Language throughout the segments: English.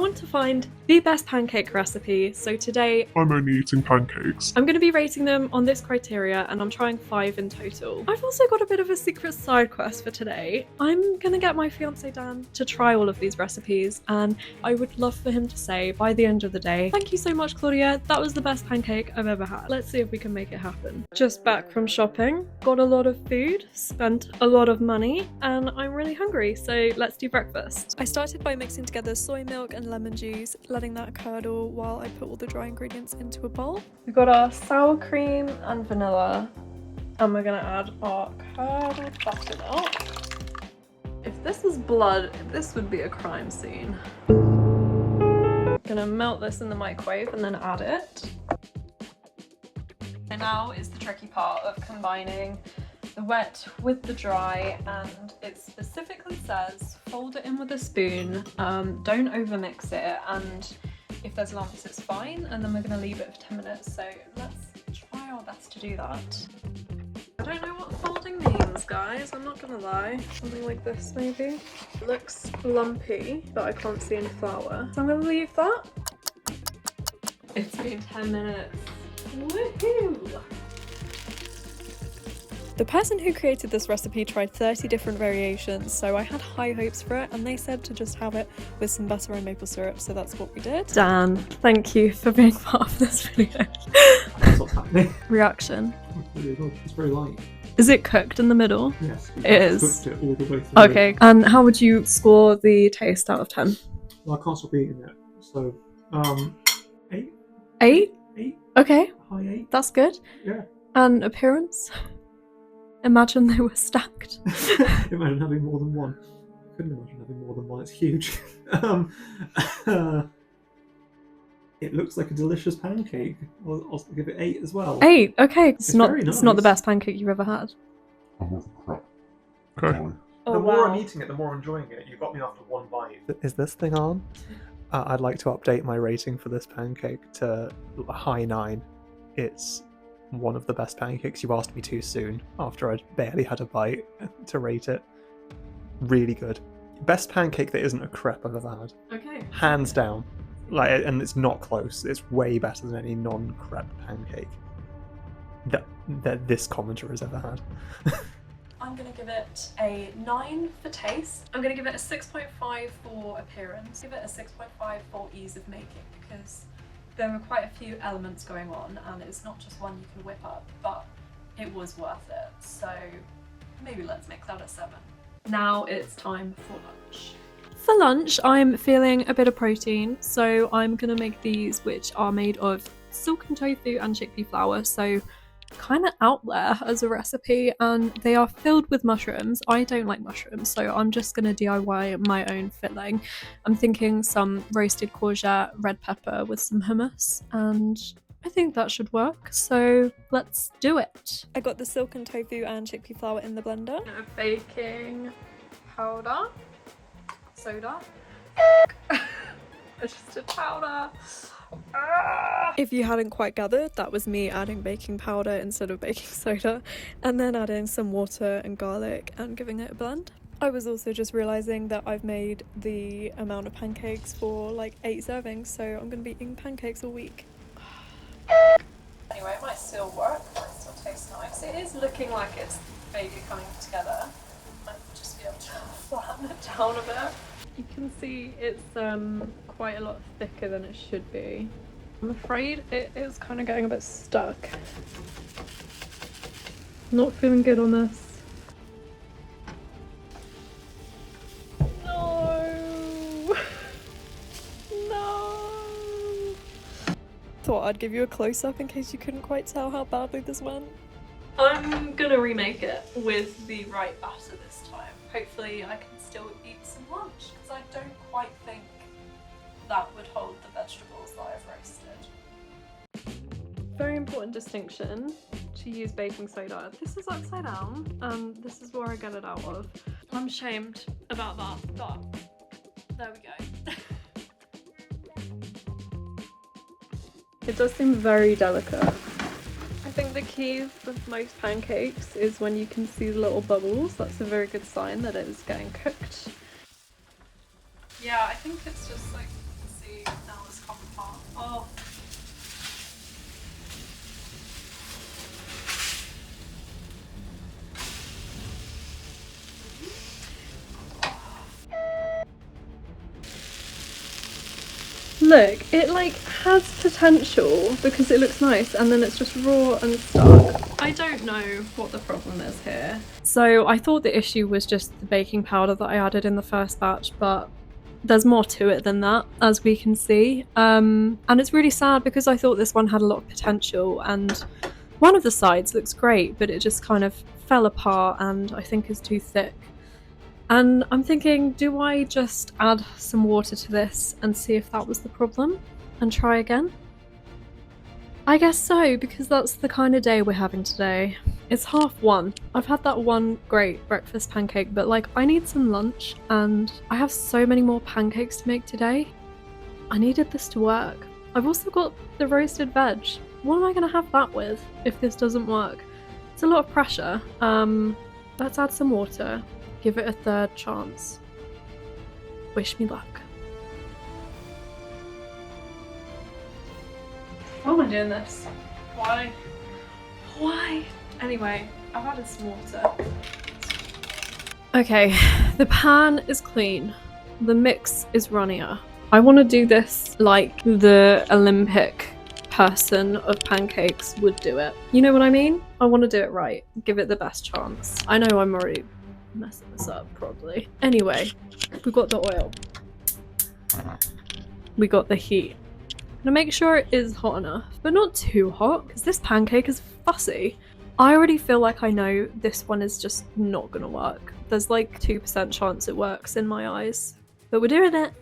want to find the best pancake recipe, so today I'm only eating pancakes. I'm going to be rating them on this criteria, and I'm trying 5 in total. I've also got a bit of a secret side quest for today. I'm going to get my fiance Dan to try all of these recipes, and I would love for him to say by the end of the day, "Thank you so much, Claudia, that was the best pancake I've ever had." Let's see if we can make it happen. Just back from shopping, got a lot of food, spent a lot of money, and I'm really hungry, so let's do breakfast. I started by mixing together soy milk and lemon juice, letting that curdle while I put all the dry ingredients into a bowl. We've got our sour cream and vanilla, and we're gonna add our curdled buttermilk. If this was blood, this would be a crime scene. Gonna melt this in the microwave and then add it. And now is the tricky part of combining the wet with the dry, and it specifically says fold it in with a spoon, don't over mix it, and if there's lumps it's fine, and then we're going to leave it for 10 minutes, so let's try our best to do that. I don't know what folding means, guys, I'm not gonna lie. Something like this maybe. It looks lumpy, but I can't see any flour, so I'm gonna leave that. It's been 10 minutes. Woohoo! The person who created this recipe tried 30 different variations, so I had high hopes for it, and they said to just have it with some butter and maple syrup, so that's what we did. Dan, thank you for being part of this video. That's what's happening. Reaction. Really good. It's very light. Is it cooked in the middle? Yes. It is. Cooked it all the way through. Okay, and how would you score the taste out of 10? Well, I can't stop eating it. So, 8? 8? 8? Okay, High 8? that's good. Yeah. And appearance? Imagine they were stacked. Imagine having more than one. I couldn't imagine having more than one. It's huge. It looks like a delicious pancake. I'll give it 8 as well. 8, okay. It's very It's not the nice. best pancake you've ever had. Okay. Oh, The more wow. I'm eating it, the more I'm enjoying it. You got me after one bite. Is this thing on? I'd like to update my rating for this pancake to a high 9. It's one of the best pancakes. You asked me too soon after I'd barely had a bite to rate it. Really good. Best pancake that isn't a crepe I've ever had. Okay. Hands down. And it's not close. It's way better than any non-crepe pancake that this commenter has ever had. I'm going to give it a 9 for taste. I'm going to give it a 6.5 for appearance. Give it a 6.5 for ease of making, because there were quite a few elements going on, and it's not just one you can whip up, but it was worth it. So maybe let's make that a 7. Now it's time for lunch. For lunch, I'm feeling a bit of protein, so I'm gonna make these, which are made of silken tofu and chickpea flour, so kind of out there as a recipe, and they are filled with mushrooms. I don't like mushrooms, so I'm just gonna DIY my own filling. I'm thinking some roasted courgette, red pepper with some hummus, and I think that should work, so let's do it. I got the silken tofu and chickpea flour in the blender. Baking powder. Soda. Just a powder. If you hadn't quite gathered, that was me adding baking powder instead of baking soda, and then adding some water and garlic and giving it a blend. I was also just realising that I've made the amount of pancakes for like 8 servings, so I'm going to be eating pancakes all week. Anyway, it might still work, it might still taste nice. It is looking like it's vaguely coming together. Might just be able to flatten it down a bit. You can see it's quite a lot thicker than it should be. I'm afraid it is kind of getting a bit stuck. Not feeling good on this. No! No! Thought I'd give you a close-up in case you couldn't quite tell how badly this went. I'm gonna remake it with the right batter this time. Hopefully I can still eat some lunch, because I don't quite think that would hold the vegetables that I've roasted. Very important distinction to use baking soda. This is upside down, and this is where I get it out of. I'm ashamed about that, but there we go. It does seem very delicate. I think the key with most pancakes is when you can see the little bubbles. That's a very good sign that it is getting cooked. Yeah, I think it's just like now it's come apart. Oh. Look, it like has potential because it looks nice and then it's just raw and stuck. I don't know what the problem is here. So I thought the issue was just the baking powder that I added in the first batch, but there's more to it than that, as we can see. And it's really sad because I thought this one had a lot of potential and one of the sides looks great, but it just kind of fell apart and I think is too thick. And I'm thinking, do I just add some water to this and see if that was the problem and try again? I guess so, because that's the kind of day we're having today. It's 1:30. I've had that one great breakfast pancake, but like I need some lunch and I have so many more pancakes to make today. I needed this to work. I've also got the roasted veg. What am I going to have that with if this doesn't work? It's a lot of pressure. Let's add some water. Give it a third chance. Wish me luck. Why am I doing this? Why? Why? Anyway, I've added some water. Okay, the pan is clean. The mix is runnier. I want to do this like the Olympic person of pancakes would do it. You know what I mean? I want to do it right. Give it the best chance. I know I'm already messing this up probably. Anyway, we got the oil. We got the heat. Now make sure it is hot enough, but not too hot, because this pancake is fussy. I already feel like I know this one is just not gonna work. There's like 2% chance it works in my eyes, but we're doing it.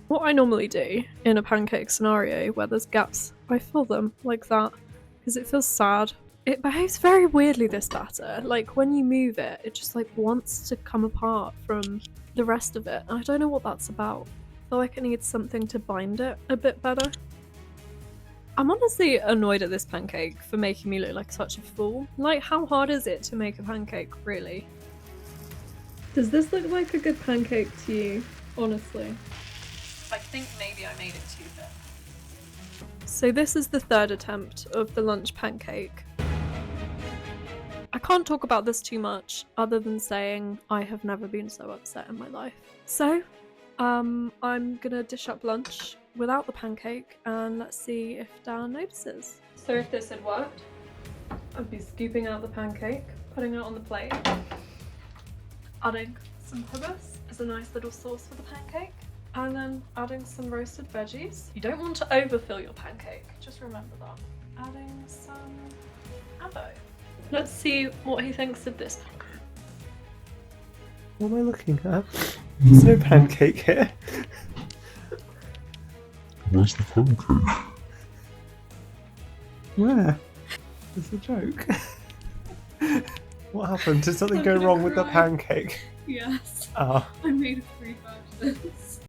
What I normally do in a pancake scenario where there's gaps, I fill them like that, because it feels sad. It behaves very weirdly, this batter. Like when you move it, it just like wants to come apart from the rest of it. I don't know what that's about. I feel like it needs something to bind it a bit better. I'm honestly annoyed at this pancake for making me look like such a fool. Like, how hard is it to make a pancake, really? Does this look like a good pancake to you, honestly? I think maybe I made it too thin. So this is the third attempt of the lunch pancake. I can't talk about this too much other than saying I have never been so upset in my life. So, I'm gonna dish up lunch without the pancake and let's see if Dan notices. So if this had worked, I'd be scooping out the pancake, putting it on the plate, adding some hummus as a nice little sauce for the pancake, and then adding some roasted veggies. You don't want to overfill your pancake, just remember that. Adding some avo. Let's see what he thinks of this pancake. What am I looking at? There's no pancake here. Where's the pancake? Where? It's a joke. What happened? Did something go wrong with the pancake? Yes. Ah. I made 3 versions.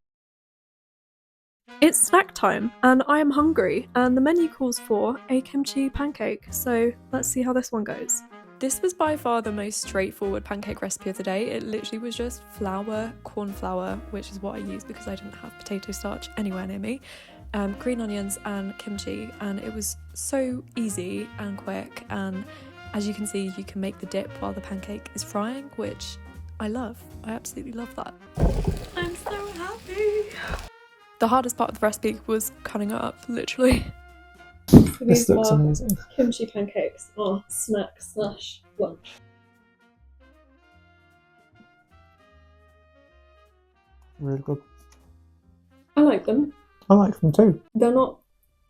It's snack time and I am hungry and the menu calls for a kimchi pancake, so let's see how this one goes. This was by far the most straightforward pancake recipe of the day. It literally was just flour, corn flour, which is what I used because I didn't have potato starch anywhere near me, green onions and kimchi, and it was so easy and quick, and as you can see you can make the dip while the pancake is frying, which I love. I absolutely love that. I'm so happy! The hardest part of the recipe was cutting it up, literally. This looks amazing. Kimchi pancakes are snack/lunch. Really good. I like them. I like them too. They're not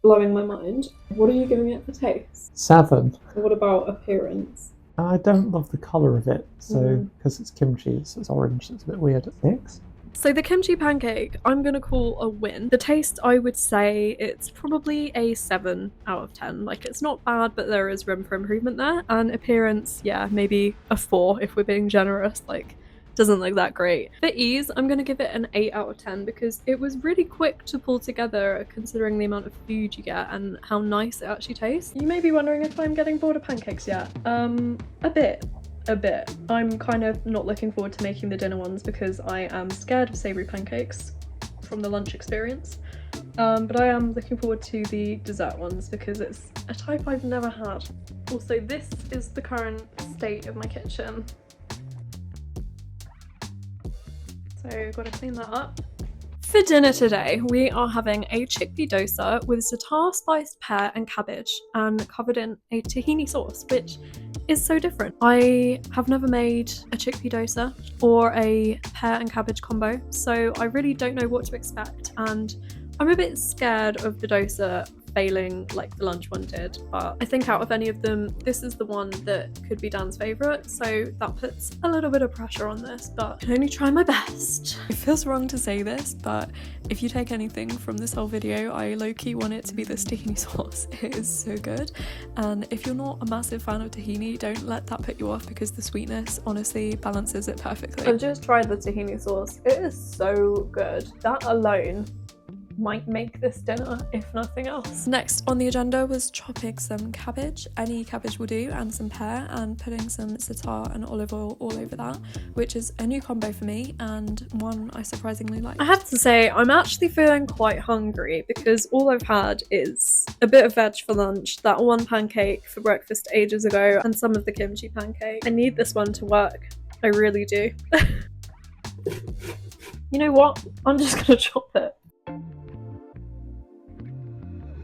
blowing my mind. What are you giving it for taste? 7. What about appearance? I don't love the colour of it, so because it's kimchi, it's orange, so it's a bit weird at 6. So the kimchi pancake, I'm gonna call a win. The taste, I would say it's probably a 7 out of 10. Like, it's not bad, but there is room for improvement there. And appearance, yeah, maybe a 4 if we're being generous. Like, doesn't look that great. For ease, I'm gonna give it an 8 out of 10 because it was really quick to pull together considering the amount of food you get and how nice it actually tastes. You may be wondering if I'm getting bored of pancakes yet. A bit. I'm kind of not looking forward to making the dinner ones because I am scared of savoury pancakes. from the lunch experience. But I am looking forward to the dessert ones because it's a type I've never had. Also, this is the current state of my kitchen. So gotta clean that up. For dinner today, we are having a chickpea dosa with za'atar spiced pear and cabbage and covered in a tahini sauce, which is so different. I have never made a chickpea dosa or a pear and cabbage combo, so I really don't know what to expect, and I'm a bit scared of the dosa failing like the lunch one did, but I think out of any of them, this is the one that could be Dan's favourite, so that puts a little bit of pressure on this, but I can only try my best. It feels wrong to say this, but if you take anything from this whole video, I low-key want it to be this tahini sauce. It is so good, and if you're not a massive fan of tahini, don't let that put you off because the sweetness honestly balances it perfectly. I've just tried the tahini sauce. It is so good. That alone might make this dinner, if nothing else. Next on the agenda was chopping some cabbage, any cabbage will do, and some pear, and putting some za'atar and olive oil all over that, which is a new combo for me and one I surprisingly like. I have to say, I'm actually feeling quite hungry because all I've had is a bit of veg for lunch, that one pancake for breakfast ages ago, and some of the kimchi pancake. I need this one to work. I really do. You know what? I'm just gonna chop it.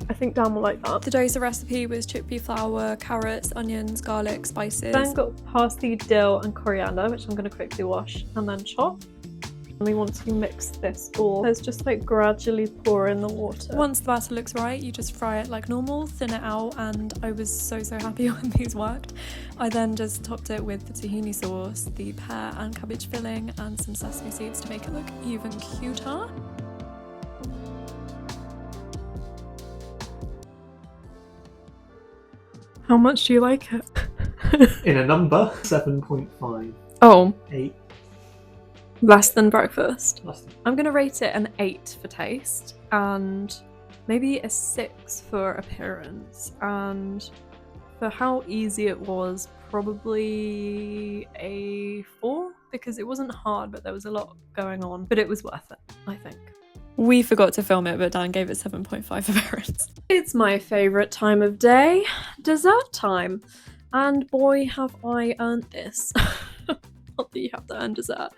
I think Dan will like that. The dosa recipe was chickpea flour, carrots, onions, garlic, spices. Then got parsley, dill and coriander, which I'm going to quickly wash and then chop. And we want to mix this all. So it's just like gradually pour in the water. Once the batter looks right, you just fry it like normal, thin it out, and I was so happy when these worked. I then just topped it with the tahini sauce, the pear and cabbage filling, and some sesame seeds to make it look even cuter. How much do you like it? In a number, 7.5. Oh. 8. Less than breakfast. Less than. I'm gonna rate it an 8 for taste and maybe a 6 for appearance, and for how easy it was, probably a 4 because it wasn't hard, but there was a lot going on, but it was worth it, I think. We forgot to film it, but Dan gave it 7.5 for appearance. It's my favourite time of day, dessert time. And boy, have I earned this. Not that you have to earn dessert.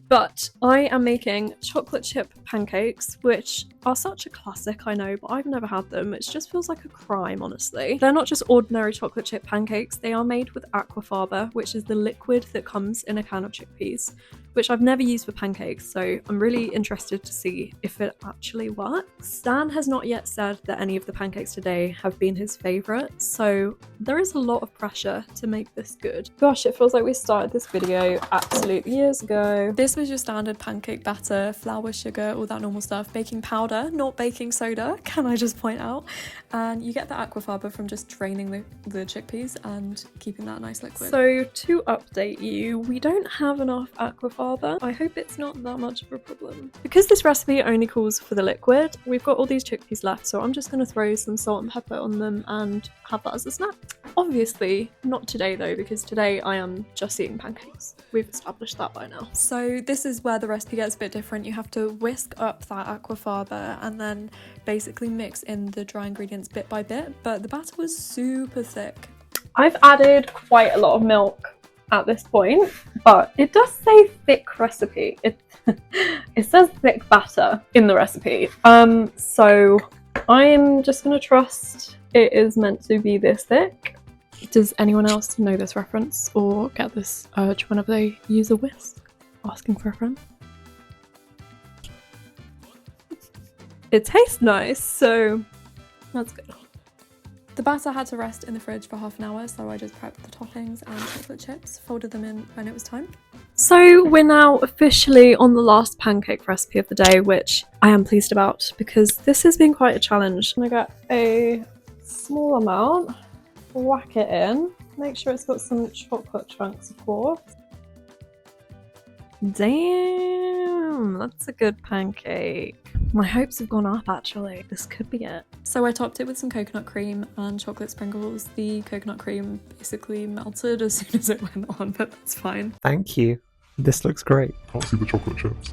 But I am making chocolate chip pancakes, which are such a classic, I know, but I've never had them. It just feels like a crime, honestly. They're not just ordinary chocolate chip pancakes, they are made with aquafaba, which is the liquid that comes in a can of chickpeas, which I've never used for pancakes, so I'm really interested to see if it actually works. Dan has not yet said that any of the pancakes today have been his favourite, so there is a lot of pressure to make this good. Gosh, it feels like we started this video absolute years ago. This was your standard pancake batter, flour, sugar, all that normal stuff, baking powder, not baking soda, can I just point out, and you get the aquafaba from just draining the chickpeas and keeping that nice liquid. So to update you, we don't have enough aquafaba. I hope it's not that much of a problem. Because this recipe only calls for the liquid, we've got all these chickpeas left, so I'm just going to throw some salt and pepper on them and have that as a snack. Obviously, not today though, because today I am just eating pancakes. We've established that by now. So this is where the recipe gets a bit different. You have to whisk up that aquafaba and then basically mix in the dry ingredients bit by bit, but the batter was super thick. I've added quite a lot of milk at this point, but it does say thick recipe. It says thick batter in the recipe. So I'm just gonna trust it is meant to be this thick. Does anyone else know this reference or get this urge whenever they use a whisk? Asking for a friend. It tastes nice, so that's good. The batter had to rest in the fridge for half an hour, so I just prepped the toppings and chocolate chips, folded them in when it was time. So we're now officially on the last pancake recipe of the day, which I am pleased about because this has been quite a challenge. I'm gonna get a small amount, whack it in, make sure it's got some chocolate chunks, of course. Damn, that's a good pancake. My hopes have gone up actually. This could be it. So I topped it with some coconut cream and chocolate sprinkles. The coconut cream basically melted as soon as it went on, but that's fine. Thank you. This looks great. Can't see the chocolate chips.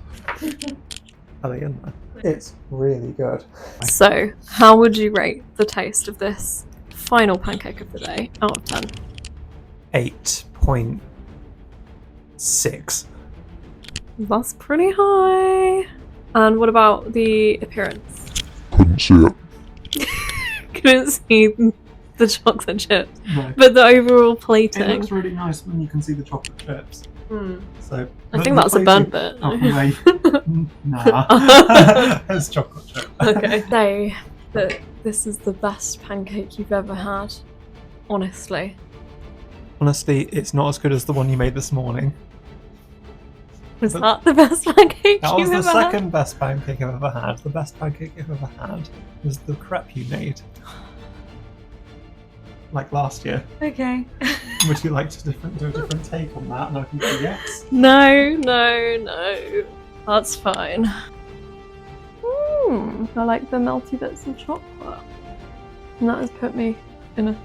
Are they in there? It's really good. So, how would you rate the taste of this final pancake of the day out of 10? 8.6. That's pretty high. And what about the appearance? Couldn't see it. Couldn't see the chocolate chips, No. but the overall plating. really nice when you can see the chocolate chips. So I think that's a burnt bit. Nah. It's chocolate chip. Okay. Say that this is the best pancake you've ever had. Honestly. Honestly, it's not as good as the one you made this morning. Was But that the best pancake That was you've the ever had? second best pancake I've ever had. The best pancake I've ever had was the crepe you made. Like last year. Okay. Would you like to do a different take on that? And I can say yes. No. That's fine. I like the melty bits of chocolate. And that has put me in a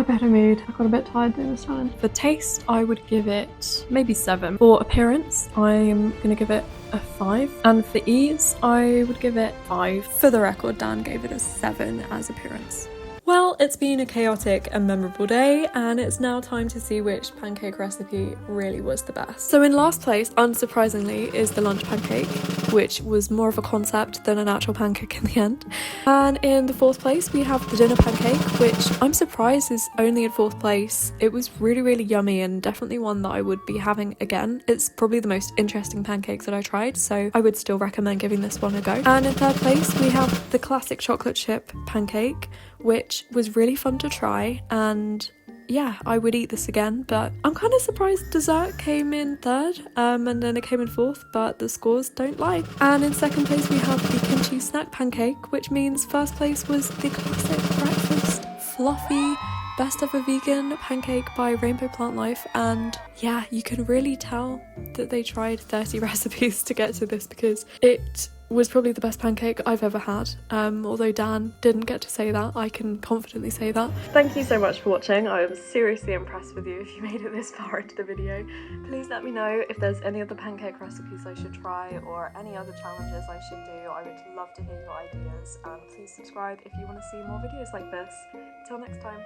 better mood. I got a bit tired doing this challenge. For taste, I would give it maybe 7. For appearance, I'm gonna give it a 5. And for ease, I would give it 5. For the record, Dan gave it a 7 as appearance. Well, it's been a chaotic and memorable day, and it's now time to see which pancake recipe really was the best. So in last place, unsurprisingly, is the lunch pancake, which was more of a concept than an actual pancake in the end. And in the 4th place, we have the dinner pancake, which I'm surprised is only in 4th place. It was really, really yummy and definitely one that I would be having again. It's probably the most interesting pancakes that I tried, so I would still recommend giving this one a go. And in 3rd place, we have the classic chocolate chip pancake, which was really fun to try, and yeah, I would eat this again. But I'm kind of surprised dessert came in 3rd, and then it came in 4th, but the scores don't lie. And in 2nd place we have the kimchi snack pancake, which means 1st place was the classic breakfast fluffy best ever vegan pancake by Rainbow Plant Life. And yeah, you can really tell that they tried 30 recipes to get to this, because it was probably the best pancake I've ever had. Although Dan didn't get to say that, I can confidently say that. Thank you so much for watching. I was seriously impressed with you if you made it this far into the video. Please let me know if there's any other pancake recipes I should try or any other challenges I should do. I would love to hear your ideas, and please subscribe if you want to see more videos like this. Till next time.